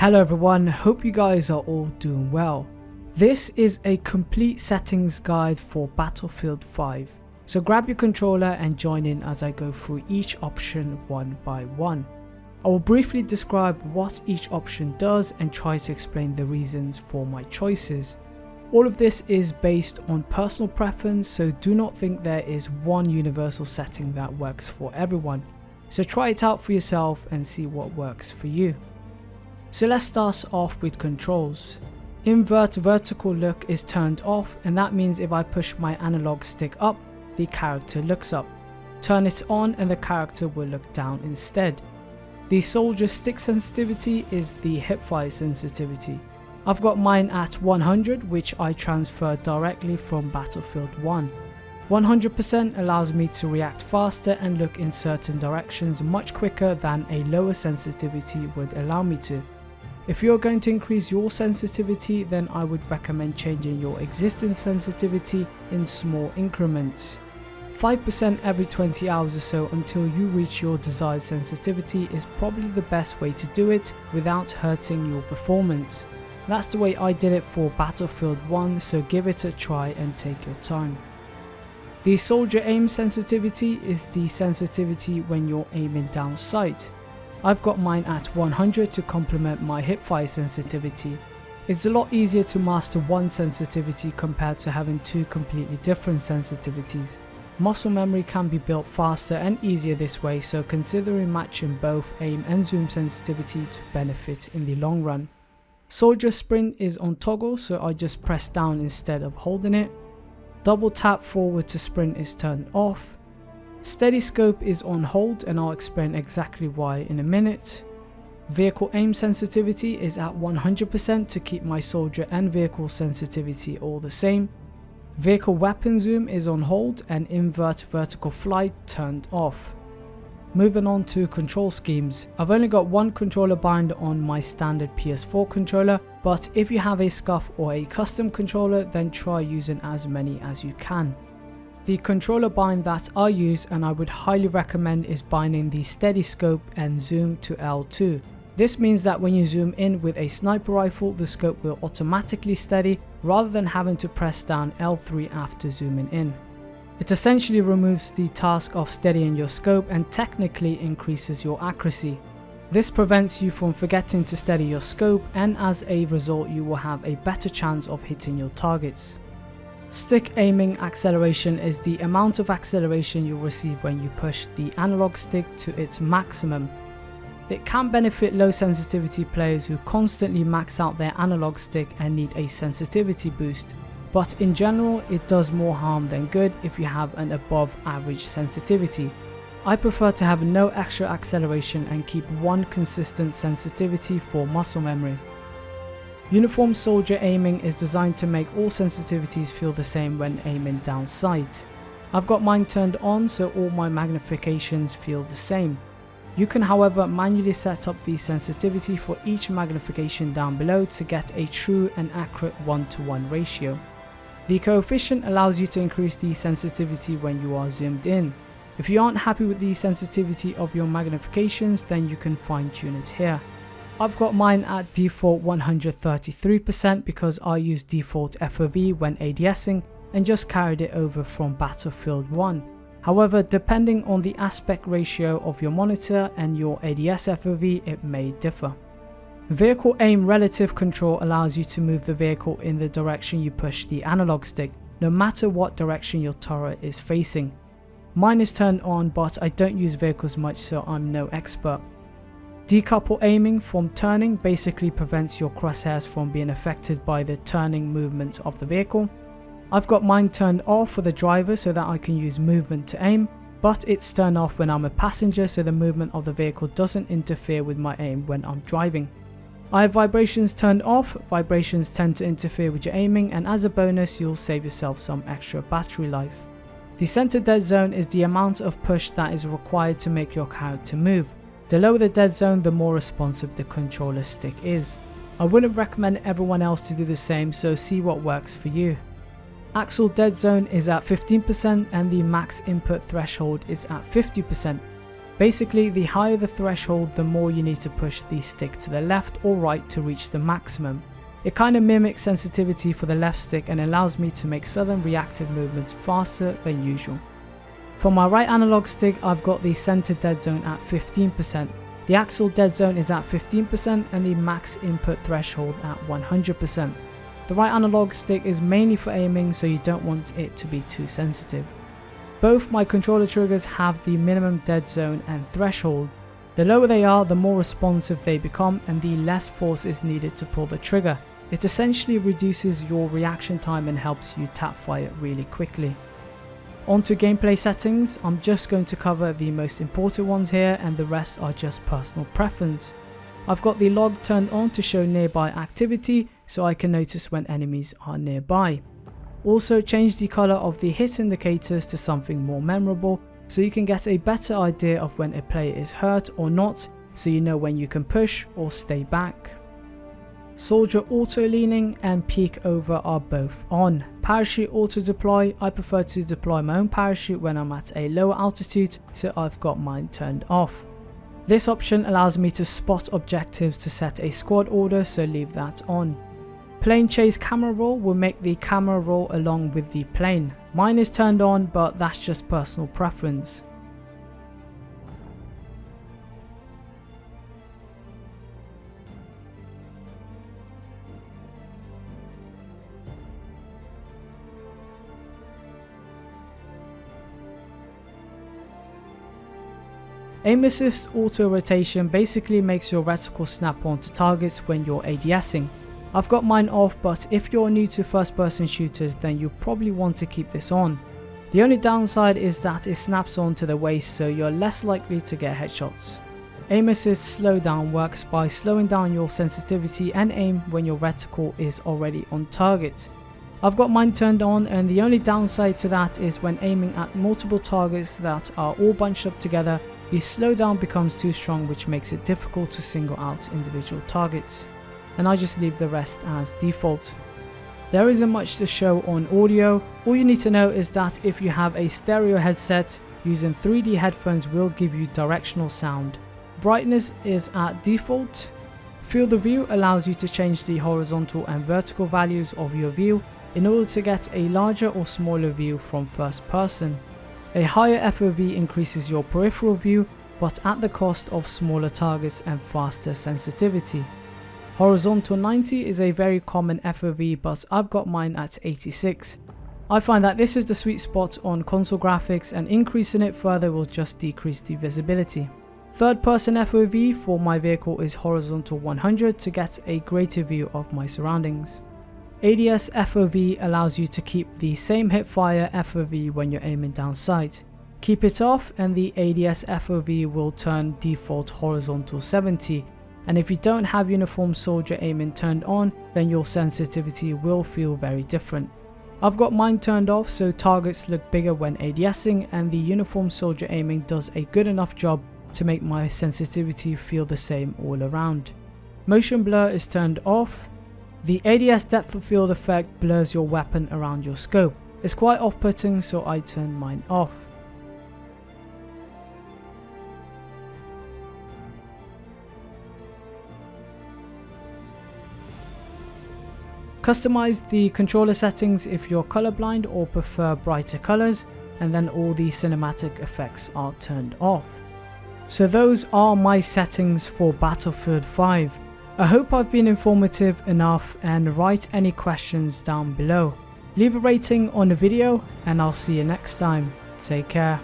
Hello everyone, hope you guys are all doing well. This is a complete settings guide for Battlefield 5. So grab your controller and join in as I go through each option one by one. I will briefly describe what each option does and try to explain the reasons for my choices. All of this is based on personal preference, so do not think there is one universal setting that works for everyone. So try it out for yourself and see what works for you. So let's start off with controls. Invert vertical look is turned off, and that means if I push my analog stick up, the character looks up. Turn it on and the character will look down instead. The soldier stick sensitivity is the hipfire sensitivity. I've got mine at 100, which I transferred directly from Battlefield 1. 100% allows me to react faster and look in certain directions much quicker than a lower sensitivity would allow me to. If you're going to increase your sensitivity, then I would recommend changing your existing sensitivity in small increments. 5% every 20 hours or so until you reach your desired sensitivity is probably the best way to do it without hurting your performance. That's the way I did it for Battlefield 1, so give it a try and take your time. The soldier aim sensitivity is the sensitivity when you're aiming down sight. I've got mine at 100 to complement my hipfire sensitivity. It's a lot easier to master one sensitivity compared to having two completely different sensitivities. Muscle memory can be built faster and easier this way, so considering matching both aim and zoom sensitivity to benefit in the long run. Soldier sprint is on toggle, so I just press down instead of holding it. Double tap forward to sprint is turned off. Steady scope is on hold, and I'll explain exactly why in a minute. Vehicle aim sensitivity is at 100% to keep my soldier and vehicle sensitivity all the same. Vehicle weapon zoom is on hold and invert vertical flight turned off. Moving on to control schemes. I've only got one controller bind on my standard PS4 controller, but if you have a scuff or a custom controller, then try using as many as you can. The controller bind that I use and I would highly recommend is binding the steady scope and zoom to L2. This means that when you zoom in with a sniper rifle, the scope will automatically steady rather than having to press down L3 after zooming in. It essentially removes the task of steadying your scope and technically increases your accuracy. This prevents you from forgetting to steady your scope, and as a result you will have a better chance of hitting your targets. Stick aiming acceleration is the amount of acceleration you'll receive when you push the analog stick to its maximum. It can benefit low sensitivity players who constantly max out their analog stick and need a sensitivity boost, but in general it does more harm than good if you have an above average sensitivity. I prefer to have no extra acceleration and keep one consistent sensitivity for muscle memory. Uniform soldier aiming is designed to make all sensitivities feel the same when aiming down sight. I've got mine turned on so all my magnifications feel the same. You can however manually set up the sensitivity for each magnification down below to get a true and accurate 1:1 ratio. The coefficient allows you to increase the sensitivity when you are zoomed in. If you aren't happy with the sensitivity of your magnifications, then you can fine tune it here. I've got mine at default 133% because I use default FOV when ADSing and just carried it over from Battlefield 1. However, depending on the aspect ratio of your monitor and your ADS FOV, it may differ. Vehicle aim relative control allows you to move the vehicle in the direction you push the analog stick, no matter what direction your turret is facing. Mine is turned on, but I don't use vehicles much, so I'm no expert. Decouple aiming from turning basically prevents your crosshairs from being affected by the turning movements of the vehicle. I've got mine turned off for the driver so that I can use movement to aim, but it's turned off when I'm a passenger so the movement of the vehicle doesn't interfere with my aim when I'm driving. I have vibrations turned off. Vibrations tend to interfere with your aiming, and as a bonus you'll save yourself some extra battery life. The center dead zone is the amount of push that is required to make your character move. The lower the dead zone, the more responsive the controller stick is. I wouldn't recommend everyone else to do the same, so see what works for you. Axle dead zone is at 15% and the max input threshold is at 50%. Basically, the higher the threshold, the more you need to push the stick to the left or right to reach the maximum. It kind of mimics sensitivity for the left stick and allows me to make sudden reactive movements faster than usual. For my right analog stick, I've got the center dead zone at 15%. The axial dead zone is at 15% and the max input threshold at 100%. The right analog stick is mainly for aiming, so you don't want it to be too sensitive. Both my controller triggers have the minimum dead zone and threshold. The lower they are, the more responsive they become and the less force is needed to pull the trigger. It essentially reduces your reaction time and helps you tap fire really quickly. Onto gameplay settings, I'm just going to cover the most important ones here and the rest are just personal preference. I've got the log turned on to show nearby activity so I can notice when enemies are nearby. Also change the color of the hit indicators to something more memorable so you can get a better idea of when a player is hurt or not, so you know when you can push or stay back. Soldier auto leaning and peek over are both on. Parachute auto deploy, I prefer to deploy my own parachute when I'm at a lower altitude, so I've got mine turned off. This option allows me to spot objectives to set a squad order, so leave that on. Plane chase camera roll will make the camera roll along with the plane. Mine is turned on, but that's just personal preference. Aim assist auto rotation basically makes your reticle snap onto targets when you're ADSing. I've got mine off, but if you're new to first person shooters then you'll probably want to keep this on. The only downside is that it snaps onto the waist, so you're less likely to get headshots. Aim assist slowdown works by slowing down your sensitivity and aim when your reticle is already on target. I've got mine turned on, and the only downside to that is when aiming at multiple targets that are all bunched up together, the slowdown becomes too strong, which makes it difficult to single out individual targets. And I just leave the rest as default. There isn't much to show on audio. All you need to know is that if you have a stereo headset, using 3D headphones will give you directional sound. Brightness is at default. Field of view allows you to change the horizontal and vertical values of your view in order to get a larger or smaller view from first person. A higher FOV increases your peripheral view, but at the cost of smaller targets and faster sensitivity. Horizontal 90 is a very common FOV, but I've got mine at 86. I find that this is the sweet spot on console graphics, and increasing it further will just decrease the visibility. Third person FOV for my vehicle is horizontal 100 to get a greater view of my surroundings. ADS FOV allows you to keep the same hipfire FOV when you're aiming down sight. Keep it off and the ADS FOV will turn default horizontal 70, and if you don't have uniform soldier aiming turned on, then your sensitivity will feel very different. I've got mine turned off so targets look bigger when ADSing, and the uniform soldier aiming does a good enough job to make my sensitivity feel the same all around. Motion blur is turned off. The ADS depth of field effect blurs your weapon around your scope. It's quite off-putting, so I turn mine off. Customize the controller settings if you're colorblind or prefer brighter colors, and then all the cinematic effects are turned off. So those are my settings for Battlefield 5. I hope I've been informative enough, and write any questions down below. Leave a rating on the video and I'll see you next time. Take care.